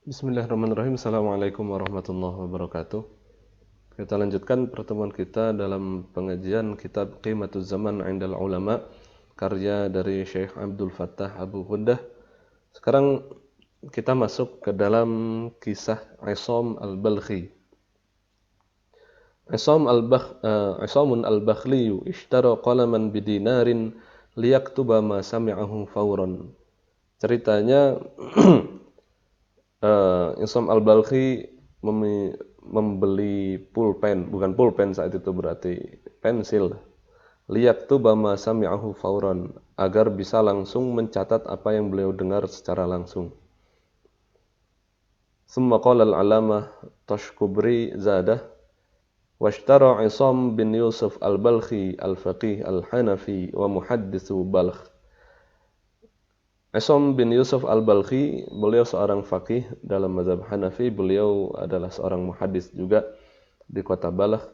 Bismillahirrahmanirrahim. Assalamualaikum warahmatullahi wabarakatuh. Kita lanjutkan pertemuan kita dalam pengajian kitab Qimatuz Zaman 'Indal Ulama, karya dari Syekh Abdul Fattah Abu Ghuddah. Sekarang kita masuk ke dalam kisah Isam al-Balkhi. Isamun al-Bakhli ishtara qalaman bidinarin liyaktuba ma sami'ahu fawran. Ceritanya Isam al-Balkhi membeli pulpen, bukan pulpen saat itu berarti pensil. Liyaktuba ma sami'ahu fauran, agar bisa langsung mencatat apa yang beliau dengar secara langsung. Thumma qala al-alamah Tashkubri zadah, washtara Isam bin Yusuf al-Balkhi al-faqih al-Hanafi wa muhaddithu Balkh. Isam bin Yusuf al-Balkhi, beliau seorang faqih dalam mazhab Hanafi, beliau adalah seorang muhaddis juga di kota Balkh.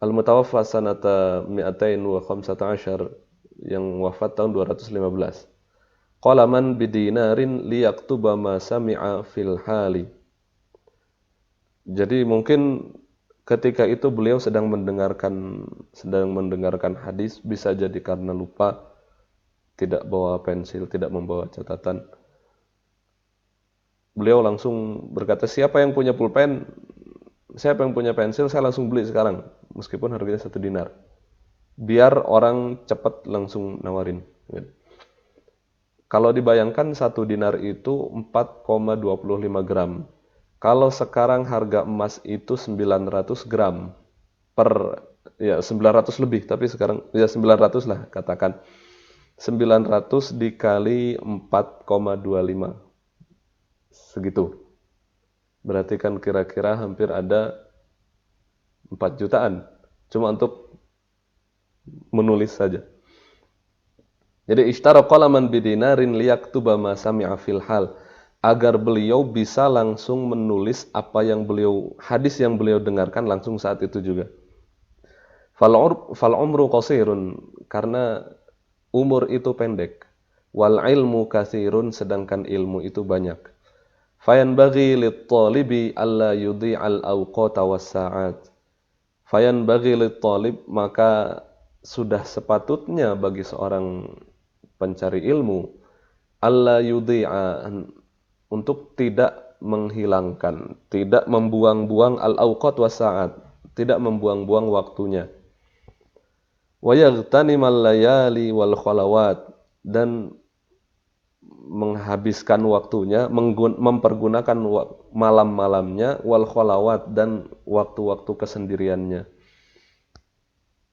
Al-mutawaffa sanata 215, yang wafat tahun 215. Qala man bidinarin liyaktuba ma sami'a fil hali. Jadi mungkin ketika itu beliau sedang mendengarkan hadis, bisa jadi karena lupa, tidak bawa pensil, tidak membawa catatan. Beliau langsung berkata, siapa yang punya pulpen, siapa yang punya pensil, saya langsung beli sekarang, meskipun harganya 1 dinar. Biar orang cepat langsung nawarin. Kalau dibayangkan 1 dinar itu 4,25 gram. Kalau sekarang harga emas itu 900 gram per, ya 900 lebih, tapi sekarang ya 900 lah katakan. 900 dikali 4,25, segitu. Berarti kan kira-kira hampir ada 4 jutaan. Cuma untuk menulis saja. Jadi ishtara qalaman bidinarin liyaktuba ma sami'a fil hal, agar beliau bisa langsung menulis apa yang hadis yang beliau dengarkan langsung saat itu juga. Fal umru qasirun, karena umur itu pendek. Wal ilmu katsirun, sedangkan ilmu itu banyak. Fayanbaghi lit-talibi alla yudhi'al awqata was-sa'at. Fayanbaghi lit-talib, maka sudah sepatutnya bagi seorang pencari ilmu alla yudhi'a, untuk tidak menghilangkan, tidak membuang-buang al-awqat was-sa'at, tidak membuang-buang waktunya. Wa yaghtanimal layali wal khalawat, dan menghabiskan waktunya, mempergunakan malam-malamnya, wal khalawat, dan waktu-waktu kesendiriannya.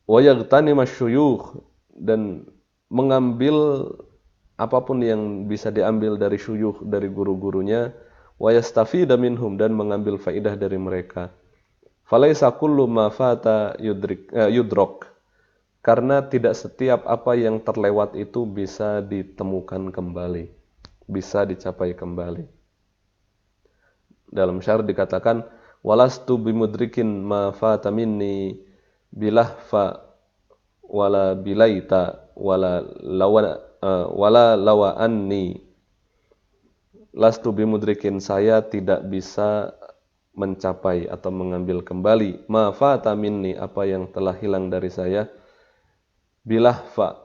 Wa yaghtanimash syuyukh, dan mengambil apapun yang bisa diambil dari syuyukh, dari guru-gurunya. Wa yastafida minhum, dan mengambil faidah dari mereka. Falaisa kullu ma fata yudrok, karena tidak setiap apa yang terlewat itu bisa ditemukan kembali, bisa dicapai kembali. Dalam syair dikatakan, walastu bimudrikin ma fata minni bilahfa wala bilaita wala lawa anni. Lastu bimudrikin, saya tidak bisa mencapai atau mengambil kembali ma fata minni, apa yang telah hilang dari saya, bilahfa,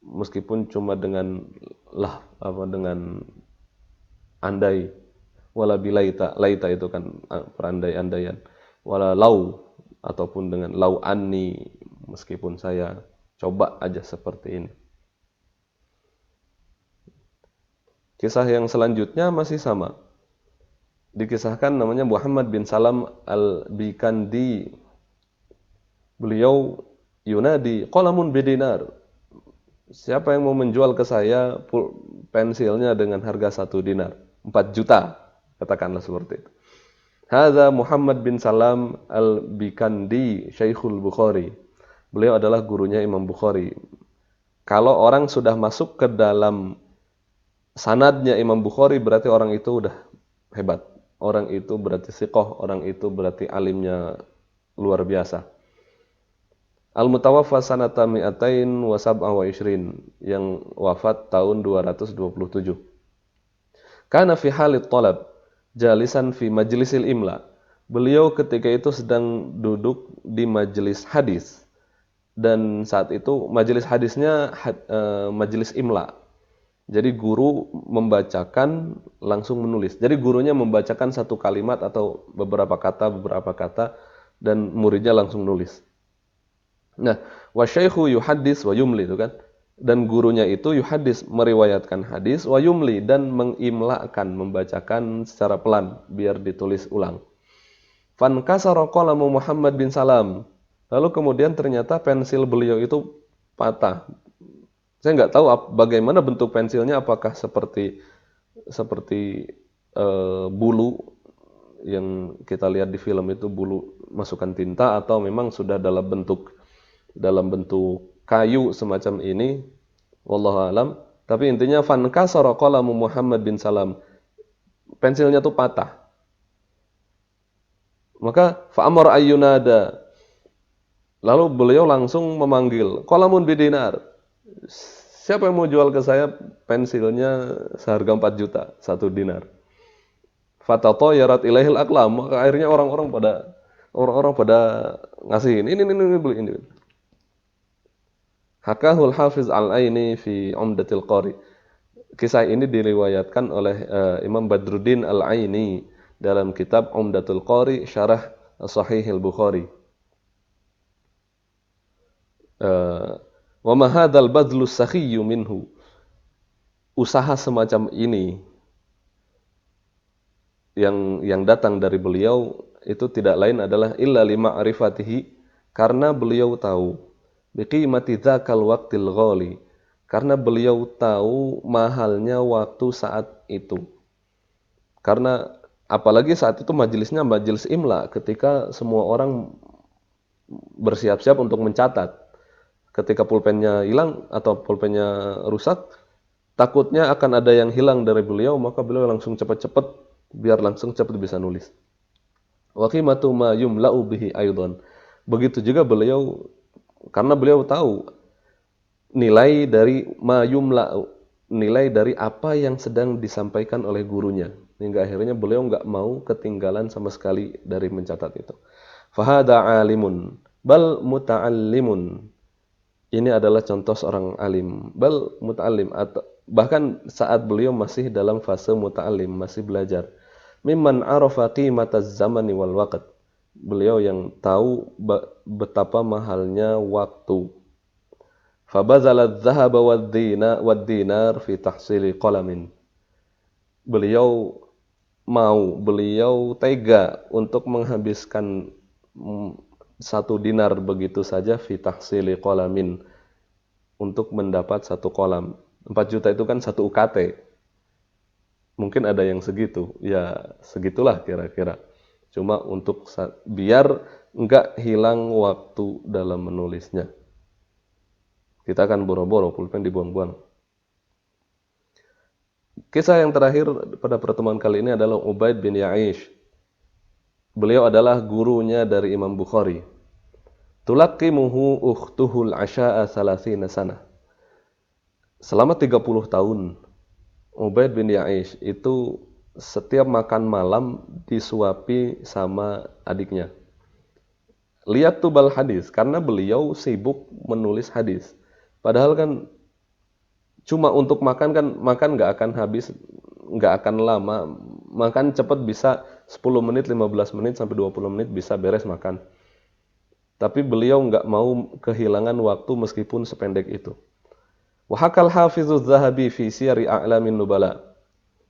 meskipun cuma dengan dengan andai, wala bilaita, laita itu kan perandai-andaian, wala lau, ataupun dengan lau anni, meskipun saya coba aja seperti ini. Kisah yang selanjutnya masih sama. Dikisahkan, namanya Muhammad bin Salam al-Bikandi. Beliau yunadi qalamun bidinar. Siapa yang mau menjual ke saya pensilnya dengan harga 1 dinar, 4 juta, katakanlah seperti itu. Hadza Muhammad bin Salam al-Bikandi Syekhul Bukhari. Beliau adalah gurunya Imam Bukhari. Kalau orang sudah masuk ke dalam sanadnya Imam Bukhari, berarti orang itu udah hebat. Orang itu berarti siqah, orang itu berarti alimnya luar biasa. Al-mutawaffa sanata 227, yang wafat tahun 227. Kana fi halit talab, jalisan fi majlisil imla. Beliau ketika itu sedang duduk di majelis hadis dan saat itu majelis hadisnya majelis imla. Jadi guru membacakan langsung menulis. Jadi gurunya membacakan satu kalimat atau beberapa kata dan muridnya langsung nulis. Nah, wa syaikhu yuhaddis wa yumli itu kan. Dan gurunya itu yuhaddis meriwayatkan hadis wa yumli dan mengimlakan membacakan secara pelan biar ditulis ulang. Fankasara qalamu Muhammad bin Salam. Lalu kemudian ternyata pensil beliau itu patah. Saya nggak tahu bagaimana bentuk pensilnya, apakah seperti bulu yang kita lihat di film itu, bulu masukkan tinta, atau memang sudah dalam bentuk kayu semacam ini. Wallahu alam. Tapi intinya fankasara qalamu Muhammad bin Salam. Pensilnya tuh patah. Maka fa'amar ayyunada. Lalu beliau langsung memanggil, qalamun bidinar. Siapa yang mau jual ke saya pensilnya seharga 4 juta, 1 dinar. Fatatayarat ilaihil aqlam. Maka akhirnya orang-orang pada ngasih ini beli ini. Hakahul Hafiz Al-Aini fi Umdatil Qari. Kisah ini diriwayatkan oleh Imam Badruddin Al-Aini dalam kitab Umdatul Qari Syarah Sahih Al-Bukhari. Wa ma hadzal badlu sakhiyyu minhu. Usaha semacam ini yang datang dari beliau itu tidak lain adalah illa lima arifatihi, karena beliau tahu biqimati dzakal waqtil ghali, karena beliau tahu mahalnya waktu saat itu. Karena apalagi saat itu majelisnya majelis imla, ketika semua orang bersiap-siap untuk mencatat. Ketika pulpennya hilang atau pulpennya rusak, takutnya akan ada yang hilang dari beliau, maka beliau langsung cepat-cepat biar langsung cepat bisa nulis. Wa qimatu ma yumla'u bihi aidan. Begitu juga beliau, karena beliau tahu nilai dari ma yumla'u, nilai dari apa yang sedang disampaikan oleh gurunya, hingga akhirnya beliau nggak mau ketinggalan sama sekali dari mencatat itu. Fahada alimun bal muta'allimun. Ini adalah contoh seorang alim, bal muta'allim, atau bahkan saat beliau masih dalam fase muta'allim, masih belajar. Mimman arafa qimataz zamani wal waqt. Beliau yang tahu betapa mahalnya waktu. Fabazala adh-dhahaba wad-dinar fi tahsili qalamin. Beliau tega untuk menghabiskan 1 dinar begitu saja fi tahsili qalamin, untuk mendapat 1 kolam. 4 juta itu kan 1 UKT. Mungkin ada yang segitu, ya segitulah kira-kira. Cuma untuk biar enggak hilang waktu dalam menulisnya. Kita akan boro-boro, pulpen dibuang-buang. Kisah yang terakhir pada pertemuan kali ini adalah Ubaid bin Ya'ish. Beliau adalah gurunya dari Imam Bukhari. Tulaqimuhu ukhtuhul asya'a 30 sana. Selama 30 tahun, Ubaid bin Ya'ish itu setiap makan malam disuapi sama adiknya. Lihat tubal hadis, karena beliau sibuk menulis hadis. Padahal kan cuma untuk makan kan, makan nggak akan habis, nggak akan lama. Makan cepat bisa 10 menit, 15 menit, sampai 20 menit bisa beres makan. Tapi beliau nggak mau kehilangan waktu meskipun sependek itu. Wahakal Hafizuz Zahabi fi Siyari A'lamin Nubala.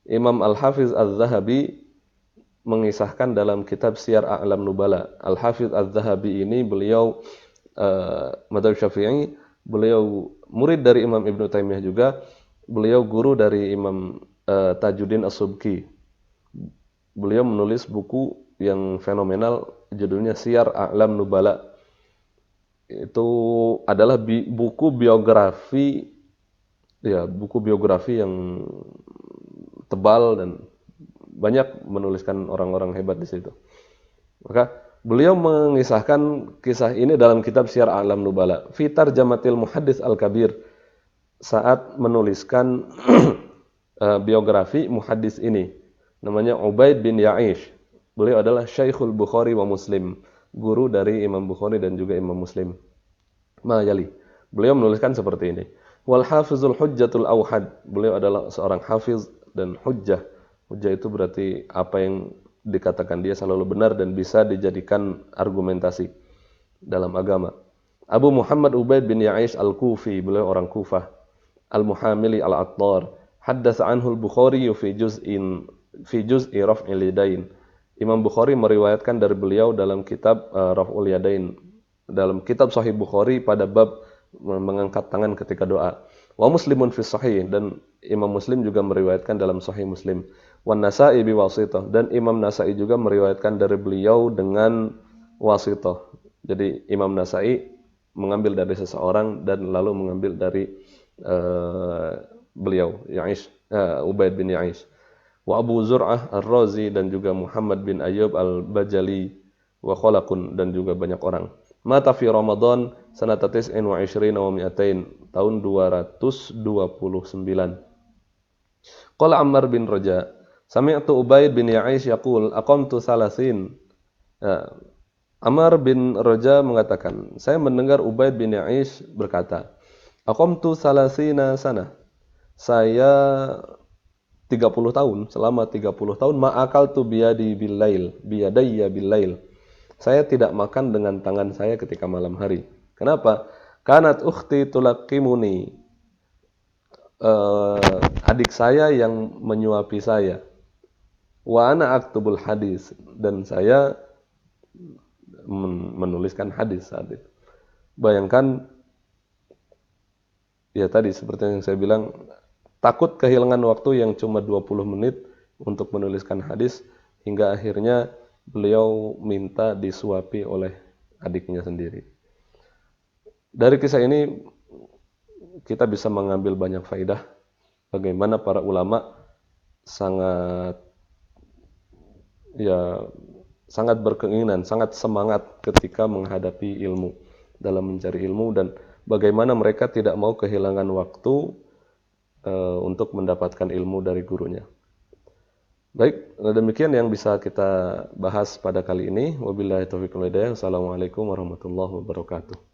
Imam Al-Hafiz Az-Zahabi mengisahkan dalam kitab Siyar A'lam Nubala. Al-Hafiz Az-Zahabi ini beliau Madzhab Syafi'i, beliau murid dari Imam Ibnu Taimiyah juga, beliau guru dari Imam Tajuddin As-Subki. Beliau menulis buku yang fenomenal, judulnya Siyar A'lam Nubala. Itu adalah buku biografi, ya, buku biografi yang tebal dan banyak menuliskan orang-orang hebat di situ. Maka beliau mengisahkan kisah ini dalam kitab Siyar A'lam Nubala. Fi Tarjamatil Muhaddits Al-Kabir, saat menuliskan biografi muhaddis ini. namanya Ubaid bin Ya'ish. Beliau adalah Syekhul Bukhari wa Muslim, guru dari Imam Bukhari dan juga Imam Muslim. Ma yali. Beliau menuliskan seperti ini. Wal hafizul hujjatul auhad. Beliau adalah seorang hafiz dan hujjah. Hujjah itu berarti apa yang dikatakan dia selalu benar dan bisa dijadikan argumentasi dalam agama. Abu Muhammad Ubaid bin Ya'ish al-Kufi, beliau orang Kufah. Al-Muhamili al-Attar. Haddatsa anhu al-Bukhari fi juz'i raf'il yadain. Imam Bukhari meriwayatkan dari beliau dalam kitab Raf'ul Yadain, dalam kitab Sahih Bukhari pada bab mengangkat tangan ketika doa. Wa Muslimun fi Sahih, dan Imam Muslim juga meriwayatkan dalam Sahih Muslim. Wan Nasa'i bi wasithah, dan Imam Nasa'i juga meriwayatkan dari beliau dengan wasithah. Jadi Imam Nasa'i mengambil dari seseorang dan lalu mengambil dari beliau Ubaid bin Ya'ish. Wa Abu Zur'ah Ar-Razi, dan juga Muhammad bin Ayyub Al-Bajali, wa khalaqun, dan juga banyak orang. Mata fi Ramadan sanata 29 wa 200, tahun 229. Qala Ammar bin Raja, sami'tu Ubaid bin Ya'ish yaqul aqamtu salasin. Ammar bin Raja mengatakan, saya mendengar Ubaid bin Ya'ish berkata, aqamtu salasina sana. Saya 30 tahun, selama 30 tahun ma'akaltu biyadayya billail. Saya tidak makan dengan tangan saya ketika malam hari. Kenapa? Kanat ukhti tulaqimuni. Adik saya yang menyuapi saya. Wa ana aktubul hadis, dan saya menuliskan hadis saat itu. Bayangkan, ya tadi seperti yang saya bilang, takut kehilangan waktu yang cuma 20 menit untuk menuliskan hadis, hingga akhirnya beliau minta disuapi oleh adiknya sendiri. Dari kisah ini kita bisa mengambil banyak faidah bagaimana para ulama sangat berkeinginan, sangat semangat ketika menghadapi ilmu, dalam mencari ilmu, dan bagaimana mereka tidak mau kehilangan waktu untuk mendapatkan ilmu dari gurunya. Baik, demikian yang bisa kita bahas pada kali ini. Wabillahi taufiq wal hidayah. Assalamualaikum warahmatullahi wabarakatuh.